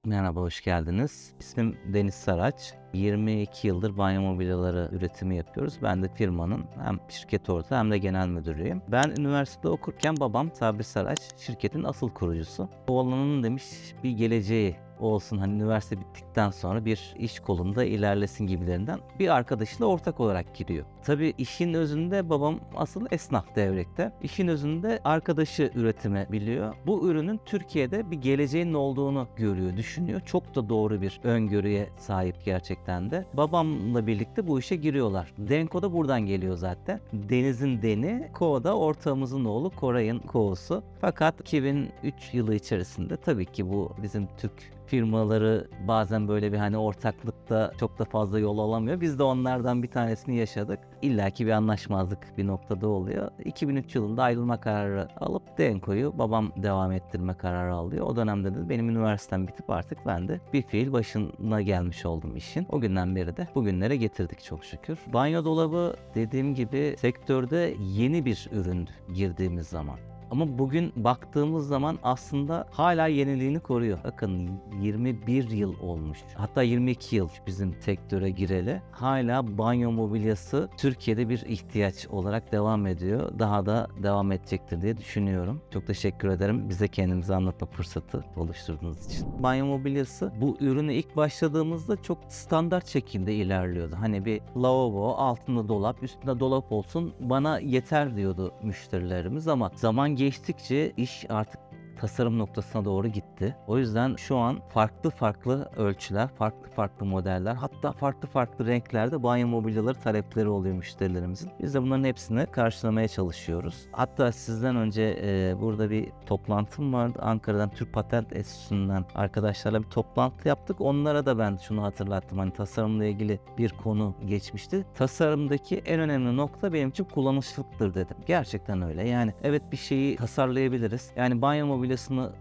Merhaba, hoş geldiniz. İsmim Deniz Saraç. 22 yıldır banyo mobilyaları üretimi yapıyoruz. Ben de firmanın hem şirket ortağı hem de genel müdürüyüm. Ben üniversitede okurken babam Sabri Saraç şirketin asıl kurucusu. Oğlanın demiş bir geleceği olsun, hani üniversite bittikten sonra bir iş kolunda ilerlesin gibilerinden bir arkadaşıyla ortak olarak giriyor. Tabii işin özünde babam asıl esnaf devrekte. İşin özünde arkadaşı üretimi biliyor. Bu ürünün Türkiye'de bir geleceğinin olduğunu görüyor, düşünüyor. Çok da doğru bir öngörüye sahip gerçekten de. Babamla birlikte bu işe giriyorlar. Denko da buradan geliyor zaten. Deniz'in Deni, Ko da ortağımızın oğlu Koray'ın Ko'su. Fakat 2003 yılı içerisinde tabii ki bu bizim Türk firmaları bazen böyle bir hani ortaklıkta çok da fazla yol alamıyor. Biz de onlardan bir tanesini yaşadık. İlla ki bir anlaşmazlık bir noktada oluyor. 2003 yılında ayrılma kararı alıp Denko'yu babam devam ettirme kararı alıyor. O dönemde de benim üniversitem bitip artık ben de bir fiil başına gelmiş oldum işin. O günden beri de bugünlere getirdik çok şükür. Banyo dolabı dediğim gibi sektörde yeni bir üründü girdiğimiz zaman. Ama bugün baktığımız zaman aslında hala yeniliğini koruyor. Bakın 21 yıl olmuş. Hatta 22 yıl bizim sektöre gireli. Hala banyo mobilyası Türkiye'de bir ihtiyaç olarak devam ediyor. Daha da devam edecektir diye düşünüyorum. Çok teşekkür ederim bize kendimizi anlatma fırsatı oluşturduğunuz için. Banyo mobilyası bu ürünü ilk başladığımızda çok standart şekilde ilerliyordu. Hani bir lavabo, altında dolap, üstünde dolap olsun bana yeter diyordu müşterilerimiz ama zaman geçtikçe iş artık tasarım noktasına doğru gitti. O yüzden şu an farklı ölçüler, farklı modeller, hatta farklı renklerde banyo mobilyaları talepleri oluyor müşterilerimizin. Biz de bunların hepsini karşılamaya çalışıyoruz. Hatta sizden önce burada bir toplantım vardı. Ankara'dan Türk Patent Enstitüsü'nden arkadaşlarla bir toplantı yaptık. Onlara da ben şunu hatırlattım. Hani tasarımla ilgili bir konu geçmişti. Tasarımdaki en önemli nokta benim için kullanışlıktır dedim. Gerçekten öyle. Yani evet bir şeyi tasarlayabiliriz. Yani banyo mobilyasını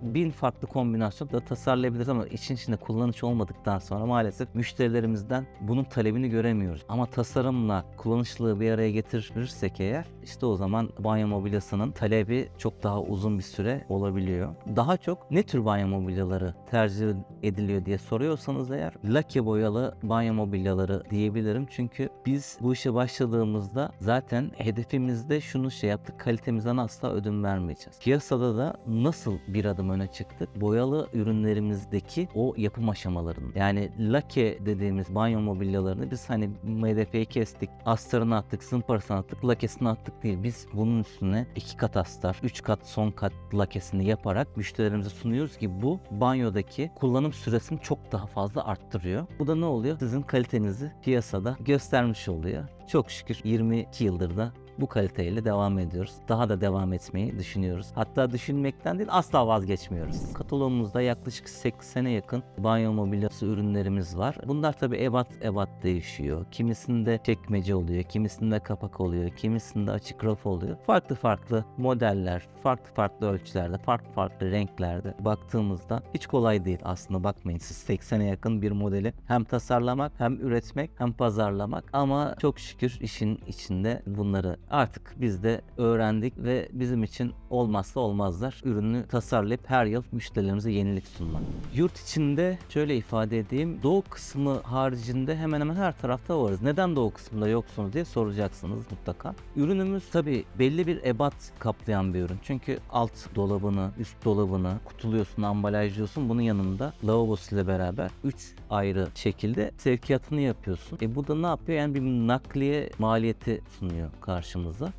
1000 farklı kombinasyonda tasarlayabiliriz ama için içinde kullanış olmadıktan sonra maalesef müşterilerimizden bunun talebini göremiyoruz. Ama tasarımla kullanışlılığı bir araya getirirsek eğer işte o zaman banyo mobilyasının talebi çok daha uzun bir süre olabiliyor. Daha çok ne tür banyo mobilyaları tercih ediliyor diye soruyorsanız eğer lake boyalı banyo mobilyaları diyebilirim. Çünkü biz bu işe başladığımızda zaten hedefimizde şunu yaptık, kalitemizden asla ödün vermeyeceğiz. Piyasada da nasıl bir adım öne çıktık? Boyalı ürünlerimizdeki o yapım aşamalarını. Yani lake dediğimiz banyo mobilyalarını biz hani MDF'yi kestik, astarını attık, zımparasını attık, lakesini attık değil. Biz bunun üstüne 2 kat astar, 3 kat son kat lakesini yaparak müşterilerimize sunuyoruz ki bu banyodaki kullanım süresini çok daha fazla arttırıyor. Bu da ne oluyor? Sizin kalitenizi piyasada göstermiş oluyor. Çok şükür 22 yıldır da bu kaliteyle devam ediyoruz. Daha da devam etmeyi düşünüyoruz. Hatta düşünmekten değil asla vazgeçmiyoruz. Kataloğumuzda yaklaşık 80'e yakın banyo mobilyası ürünlerimiz var. Bunlar tabii ebat değişiyor. Kimisinde çekmece oluyor, kimisinde kapak oluyor, kimisinde açık raf oluyor. Farklı modeller, farklı ölçülerde, farklı renklerde baktığımızda hiç kolay değil aslında bakmayın. Siz 80'e yakın bir modeli hem tasarlamak, hem üretmek, hem pazarlamak ama çok şükür işin içinde bunları artık biz de öğrendik ve bizim için olmazsa olmazlar ürünü tasarlayıp her yıl müşterilerimize yenilik sunmak. Yurt içinde şöyle ifade edeyim, doğu kısmı haricinde hemen hemen her tarafta varız. Neden doğu kısmında yoksunuz diye soracaksınız mutlaka. Ürünümüz tabii belli bir ebat kaplayan bir ürün. Çünkü alt dolabını, üst dolabını kutuluyorsun, ambalajlıyorsun. Bunun yanında lavabosuyla beraber 3 ayrı şekilde sevkiyatını yapıyorsun. Bu da ne yapıyor? Yani bir nakliye maliyeti sunuyor karşımıza.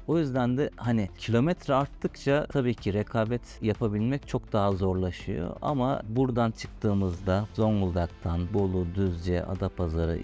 O yüzden de hani kilometre arttıkça tabii ki rekabet yapabilmek çok daha zorlaşıyor. Ama buradan çıktığımızda Zonguldak'tan Bolu, Düzce, Adapazarı,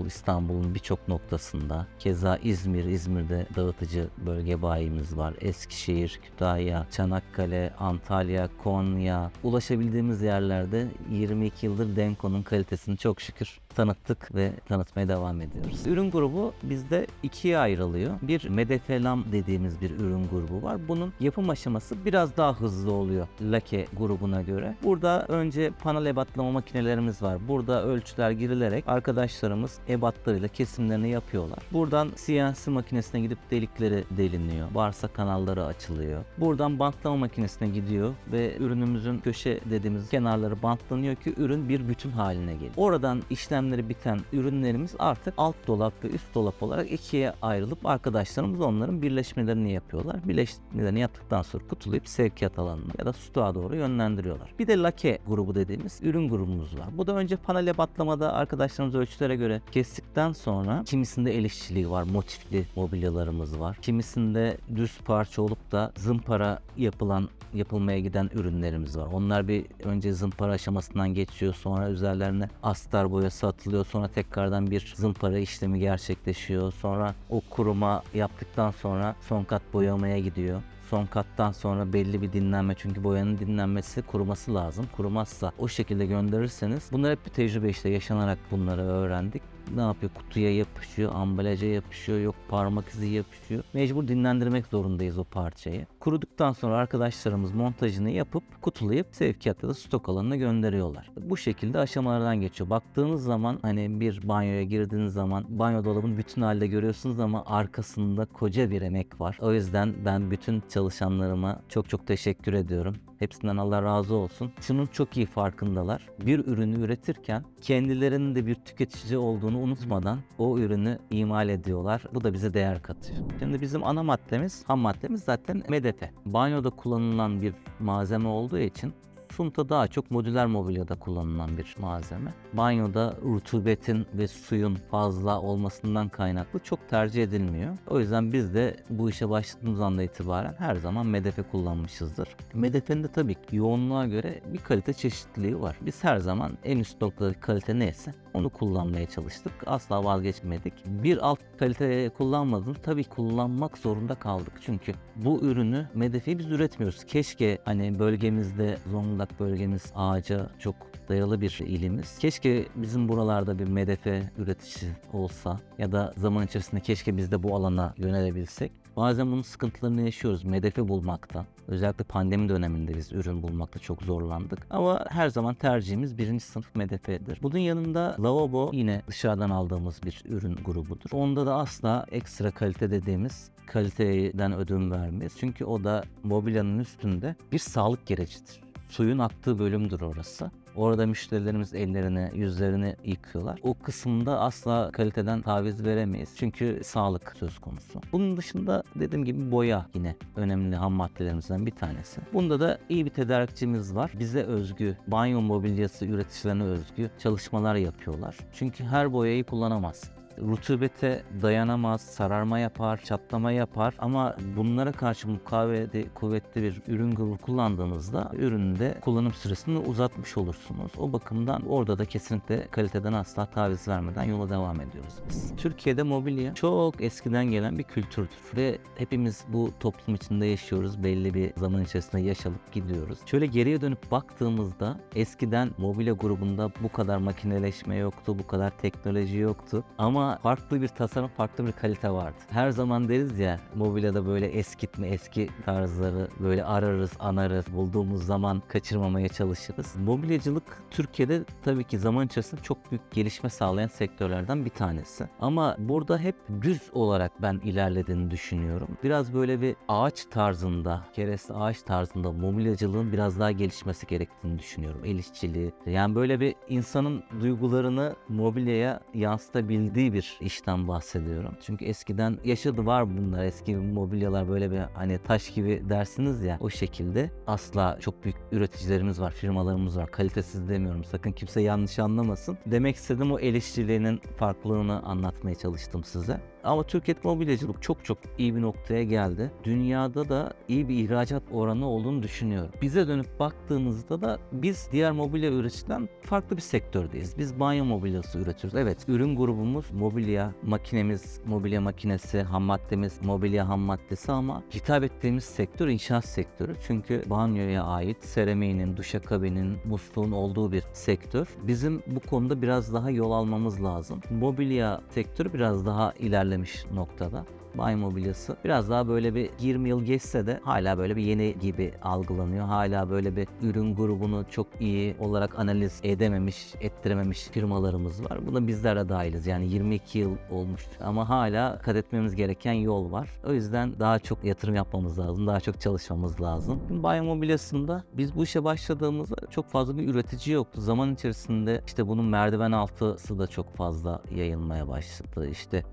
İstanbul'un birçok noktasında keza İzmir'de dağıtıcı bölge bayimiz var. Eskişehir, Kütahya, Çanakkale, Antalya, Konya ulaşabildiğimiz yerlerde 22 yıldır Denko'nun kalitesini çok şükür tanıttık ve tanıtmaya devam ediyoruz. Ürün grubu bizde ikiye ayrılıyor. Bir Medefelam dediğimiz bir ürün grubu var. Bunun yapım aşaması biraz daha hızlı oluyor lake grubuna göre. Burada önce panel ebatlama makinelerimiz var. Burada ölçüler girilerek arkadaşlarımız ebatlarıyla kesimlerini yapıyorlar. Buradan CNC makinesine gidip delikleri deliniyor. Varsa kanalları açılıyor. Buradan bantlama makinesine gidiyor ve ürünümüzün köşe dediğimiz kenarları bantlanıyor ki ürün bir bütün haline geliyor. Oradan işlemleri biten ürünlerimiz artık alt dolap ve üst dolap olarak ikiye ayrılıp arkadaşlarımız onların birleşmelerini yapıyorlar. Birleşmelerini yaptıktan sonra kutulayıp sevkiyat alanına ya da stoğa doğru yönlendiriyorlar. Bir de lake grubu dediğimiz ürün grubumuz var. Bu da önce panel ebatlamada arkadaşlarımız ölçülere göre kestikten sonra kimisinde el işçiliği var, motifli mobilyalarımız var. Kimisinde düz parça olup da zımpara yapılmaya giden ürünlerimiz var. Onlar bir önce zımpara aşamasından geçiyor, sonra üzerlerine astar boyası atılıyor, sonra tekrardan bir zımpara işlemi gerçekleşiyor. Sonra o kuruma yaptıktan sonra son kat boyamaya gidiyor. Son kattan sonra belli bir dinlenme, çünkü boyanın dinlenmesi, kuruması lazım. Kurumazsa o şekilde gönderirseniz, bunlar hep bir tecrübe, işte yaşanarak bunları öğrendik. Ne yapıyor? Kutuya yapışıyor, ambalaja yapışıyor, yok parmak izi yapışıyor. Mecbur dinlendirmek zorundayız o parçayı. Kuruduktan sonra arkadaşlarımız montajını yapıp kutulayıp sevkiyat ya da stok alanına gönderiyorlar. Bu şekilde aşamalardan geçiyor. Baktığınız zaman hani bir banyoya girdiğiniz zaman banyo dolabını bütün halde görüyorsunuz ama arkasında koca bir emek var. O yüzden ben bütün çalışanlarıma çok çok teşekkür ediyorum. Hepsinden Allah razı olsun. Şunun çok iyi farkındalar. Bir ürünü üretirken kendilerinin de bir tüketici olduğunu unutmadan o ürünü imal ediyorlar. Bu da bize değer katıyor. Şimdi bizim ana maddemiz, ham maddemiz zaten medefe. Banyoda kullanılan bir malzeme olduğu için sunta daha çok modüler mobilyada kullanılan bir malzeme. Banyoda rutubetin ve suyun fazla olmasından kaynaklı çok tercih edilmiyor. O yüzden biz de bu işe başladığımız andan itibaren her zaman medefe kullanmışızdır. Medefenin de tabii ki yoğunluğa göre bir kalite çeşitliliği var. Biz her zaman en üst noktadaki kalite neyse onu kullanmaya çalıştık. Asla vazgeçmedik. Bir alt kalite kullanmadım. Tabii kullanmak zorunda kaldık. Çünkü bu ürünü, medefeyi biz üretmiyoruz. Keşke hani bölgemizde, Zonguldak bölgemiz ağaca çok dayalı bir ilimiz. Keşke bizim buralarda bir medefe üreticisi olsa ya da zaman içerisinde keşke biz de bu alana yönelebilsek. Bazen bunun sıkıntılarını yaşıyoruz medefe bulmakta. Özellikle pandemi döneminde biz ürün bulmakta çok zorlandık. Ama her zaman tercihimiz birinci sınıf medefedir. Bunun yanında lavabo yine dışarıdan aldığımız bir ürün grubudur. Onda da asla ekstra kalite dediğimiz kaliteden ödün vermeyiz. Çünkü o da mobilyanın üstünde bir sağlık gerecidir. Suyun aktığı bölümdür orası. Orada müşterilerimiz ellerini, yüzlerini yıkıyorlar. O kısımda asla kaliteden taviz veremeyiz. Çünkü sağlık söz konusu. Bunun dışında dediğim gibi boya yine önemli ham maddelerimizden bir tanesi. Bunda da iyi bir tedarikçimiz var. Bize özgü, banyo mobilyası üreticilerine özgü çalışmalar yapıyorlar. Çünkü her boyayı kullanamaz. Rutubete dayanamaz, sararma yapar, çatlama yapar ama bunlara karşı mukavele kuvvetli bir ürün grubu kullandığınızda ürünün de kullanım süresini uzatmış olursunuz. O bakımdan orada da kesinlikle kaliteden asla taviz vermeden yola devam ediyoruz biz. Türkiye'de mobilya çok eskiden gelen bir kültürdür ve hepimiz bu toplum içinde yaşıyoruz. Belli bir zaman içerisinde yaşalıp gidiyoruz. Şöyle geriye dönüp baktığımızda eskiden mobilya grubunda bu kadar makineleşme yoktu, bu kadar teknoloji yoktu ama farklı bir tasarım, farklı bir kalite vardı. Her zaman deriz ya, mobilyada böyle eskitme, eski tarzları böyle ararız, anarız, bulduğumuz zaman kaçırmamaya çalışırız. Mobilyacılık Türkiye'de tabii ki zaman içerisinde çok büyük gelişme sağlayan sektörlerden bir tanesi. Ama burada hep düz olarak ben ilerlediğini düşünüyorum. Biraz böyle bir ağaç tarzında, kereste ağaç tarzında mobilyacılığın biraz daha gelişmesi gerektiğini düşünüyorum. El işçiliği. Yani böyle bir insanın duygularını mobilyaya yansıtabildiği bir işten bahsediyorum. Çünkü eskiden yaşadı var bunlar. Eski mobilyalar böyle bir hani taş gibi dersiniz ya, o şekilde. Asla çok büyük üreticilerimiz var, firmalarımız var. Kalitesiz demiyorum. Sakın kimse yanlış anlamasın. Demek istediğim o el işçiliğinin farklılığını anlatmaya çalıştım size. Ama Türkiye'de mobilyacılık çok çok iyi bir noktaya geldi. Dünyada da iyi bir ihracat oranı olduğunu düşünüyorum. Bize dönüp baktığınızda da biz diğer mobilya üreticiden farklı bir sektördeyiz. Biz banyo mobilyası üretiyoruz. Evet, ürün grubumuz mobilya, makinemiz, mobilya makinesi, ham maddemiz, mobilya ham maddesi ama hitap ettiğimiz sektör inşaat sektörü. Çünkü banyoya ait seramiğinin, duşakabinin, musluğun olduğu bir sektör. Bizim bu konuda biraz daha yol almamız lazım. Mobilya sektörü biraz daha ilerlemiş noktada. banyo mobilyası. Biraz daha böyle bir 20 yıl geçse de hala böyle bir yeni gibi algılanıyor. Hala böyle bir ürün grubunu çok iyi olarak analiz edememiş, ettirememiş firmalarımız var. Buna bizler de dahiliz. Yani 22 yıl olmuş ama hala kat etmemiz gereken yol var. O yüzden daha çok yatırım yapmamız lazım. Daha çok çalışmamız lazım. Şimdi banyo mobilyasında biz bu işe başladığımızda çok fazla bir üretici yoktu. Zaman içerisinde işte bunun merdiven altısı da çok fazla yayılmaya başladı. İşte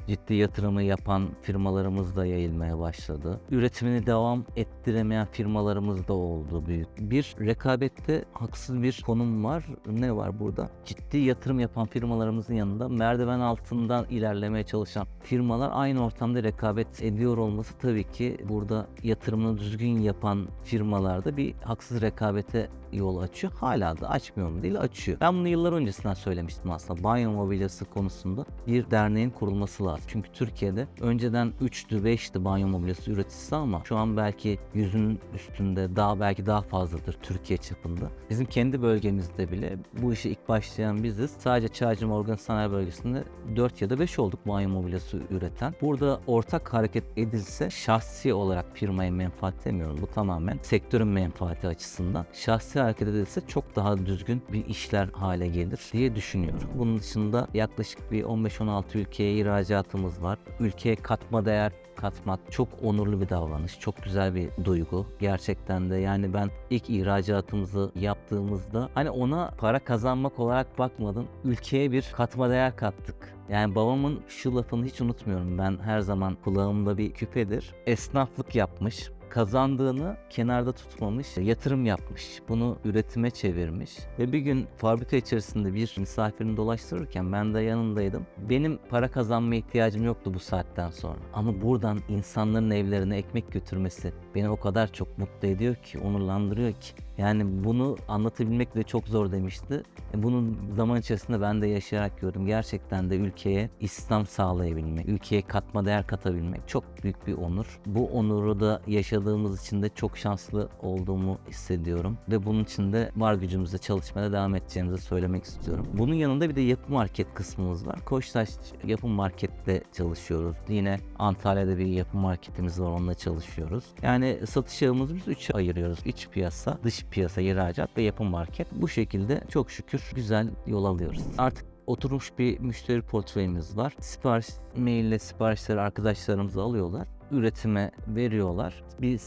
ciddi yatırımı yapan firmalarımız da yayılmaya başladı. Üretimini devam ettiremeyen firmalarımız da oldu büyük. Bir rekabette haksız bir konum var. Ne var burada? Ciddi yatırım yapan firmalarımızın yanında merdiven altından ilerlemeye çalışan firmalar aynı ortamda rekabet ediyor olması tabii ki burada yatırımını düzgün yapan firmalarda bir haksız rekabete yol açıyor. Hala da açmıyor mu değil, açıyor. Ben bunu yıllar öncesinden söylemiştim aslında. Banyo mobilyası konusunda bir derneğin kurulması lazım. Çünkü Türkiye'de önceden 3'tü 5'ti banyo mobilyası üreticisi ama şu an belki 100'ün üstünde, belki daha fazladır Türkiye çapında. Bizim kendi bölgemizde bile bu işe ilk başlayan biziz. Sadece Çaycı Morgan Sanayi Bölgesi'nde 4 ya da 5 olduk banyo mobilyası üreten. Burada ortak hareket edilse, şahsi olarak firmaya menfaat demiyorum. Bu tamamen sektörün menfaati açısından. Şahsi hareket edilse çok daha düzgün bir işler hale gelir diye düşünüyorum. Bunun dışında yaklaşık bir 15-16 ülkeye ihracatımız var. Ülkeye katma değer katmak çok onurlu bir davranış. Çok güzel bir duygu. Gerçekten de yani ben ilk ihracatımızı yaptığımızda hani ona para kazanmak olarak bakmadım. Ülkeye bir katma değer kattık. Yani babamın şu lafını hiç unutmuyorum. Ben her zaman kulağımda bir küpedir. Esnaflık yapmış. Kazandığını kenarda tutmamış, yatırım yapmış. Bunu üretime çevirmiş. Ve bir gün fabrika içerisinde bir misafirini dolaştırırken ben de yanındaydım. Benim para kazanmaya ihtiyacım yoktu bu saatten sonra. Ama buradan insanların evlerine ekmek götürmesi beni o kadar çok mutlu ediyor ki, onurlandırıyor ki. Yani bunu anlatabilmek de çok zor demişti. Bunun zaman içerisinde ben de yaşayarak gördüm. Gerçekten de ülkeye istihdam sağlayabilmek, ülkeye katma değer katabilmek çok büyük bir onur. Bu onuru da yaşadığımız için de çok şanslı olduğumu hissediyorum. Ve bunun için de var gücümüzle çalışmaya devam edeceğimizi söylemek istiyorum. Bunun yanında bir de yapı market kısmımız var. Koçtaş Yapı Market'te çalışıyoruz. Yine Antalya'da bir yapı marketimiz var, onunla çalışıyoruz. Yani satış ağımızı biz 3'e ayırıyoruz. İç piyasa, dış piyasa, ihracat ve yapı market. Bu şekilde çok şükür güzel yol alıyoruz. Artık oturmuş bir müşteri portföyümüz var. Maille siparişleri arkadaşlarımız alıyorlar. Üretime veriyorlar. Bir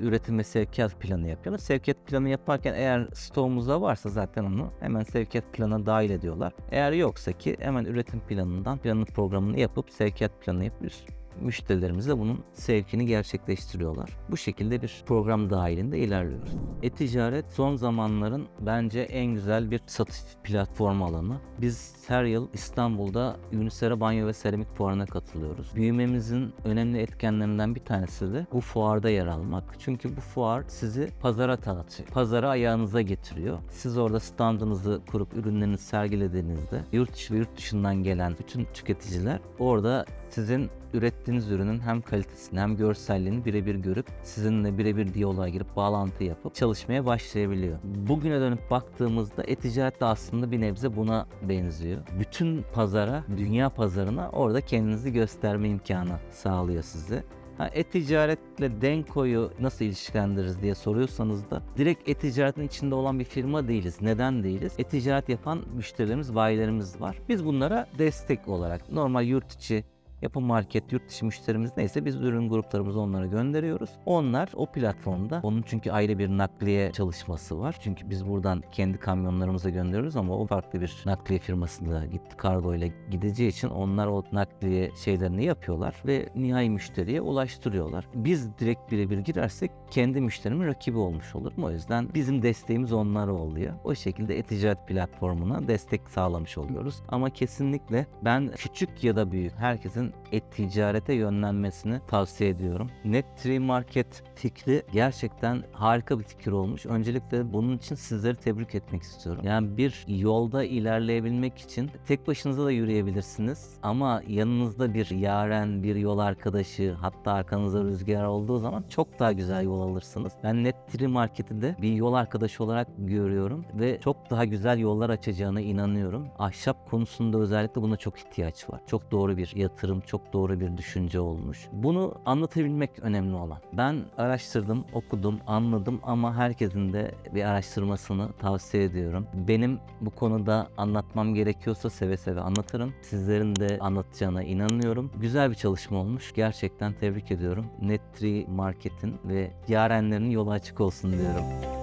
üretim ve sevkiyat planı yapıyorlar. Sevkiyat planı yaparken eğer stoğumuzda varsa zaten onu hemen sevkiyat planına dahil ediyorlar. Eğer yoksa ki hemen üretim planının programını yapıp sevkiyat planı yapıyoruz. Müşterilerimiz de bunun sevkini gerçekleştiriyorlar. Bu şekilde bir program dahilinde ilerliyoruz. E-ticaret son zamanların bence en güzel bir satış platformu alanı. Biz her yıl İstanbul'da Unisera Banyo ve Seramik Fuarı'na katılıyoruz. Büyümemizin önemli etkenlerinden bir tanesi de bu fuarda yer almak. Çünkü bu fuar sizi pazara tanıtıyor. Pazara ayağınıza getiriyor. Siz orada standınızı kurup ürünlerinizi sergilediğinizde yurt içi ve yurt dışından gelen bütün tüketiciler orada sizin ürettiğiniz ürünün hem kalitesini hem görselliğini birebir görüp sizinle birebir diyaloğa girip bağlantı yapıp çalışmaya başlayabiliyor. Bugüne dönüp baktığımızda e-ticaret de aslında bir nebze buna benziyor. Bütün pazara, dünya pazarına orada kendinizi gösterme imkanı sağlıyor size. E-ticaretle Denko'yu nasıl ilişkilendiririz diye soruyorsanız da direkt e-ticaretin içinde olan bir firma değiliz. Neden değiliz? E-ticaret yapan müşterilerimiz, bayilerimiz var. Biz bunlara destek olarak normal yurt içi yapı market, yurt dışı müşterimiz neyse biz ürün gruplarımızı onlara gönderiyoruz. Onlar o platformda, onun çünkü ayrı bir nakliye çalışması var. Çünkü biz buradan kendi kamyonlarımıza gönderiyoruz ama o farklı bir nakliye firmasında kargo ile gideceği için onlar o nakliye şeylerini yapıyorlar ve nihai müşteriye ulaştırıyorlar. Biz direkt birebir girersek kendi müşterimin rakibi olmuş olur. O yüzden bizim desteğimiz onlara oluyor. O şekilde e-ticaret platformuna destek sağlamış oluyoruz. Ama kesinlikle ben küçük ya da büyük herkesin e-ticarete yönlenmesini tavsiye ediyorum. Net3 Market fikri gerçekten harika bir fikir olmuş. Öncelikle bunun için sizleri tebrik etmek istiyorum. Yani bir yolda ilerleyebilmek için tek başınıza da yürüyebilirsiniz ama yanınızda bir yaren, bir yol arkadaşı, hatta arkanızda rüzgar olduğu zaman çok daha güzel yol alırsınız. Ben Net3 Market'i de bir yol arkadaşı olarak görüyorum ve çok daha güzel yollar açacağına inanıyorum. Ahşap konusunda özellikle buna çok ihtiyaç var. Çok doğru bir yatırım yatırım, çok doğru bir düşünce olmuş. Bunu anlatabilmek önemli olan. Ben araştırdım, okudum, anladım ama herkesin de bir araştırmasını tavsiye ediyorum. Benim bu konuda anlatmam gerekiyorsa seve seve anlatırım. Sizlerin de anlatacağına inanıyorum. Güzel bir çalışma olmuş. Gerçekten tebrik ediyorum. Net3 Market'in ve yarenlerin yolu açık olsun diyorum.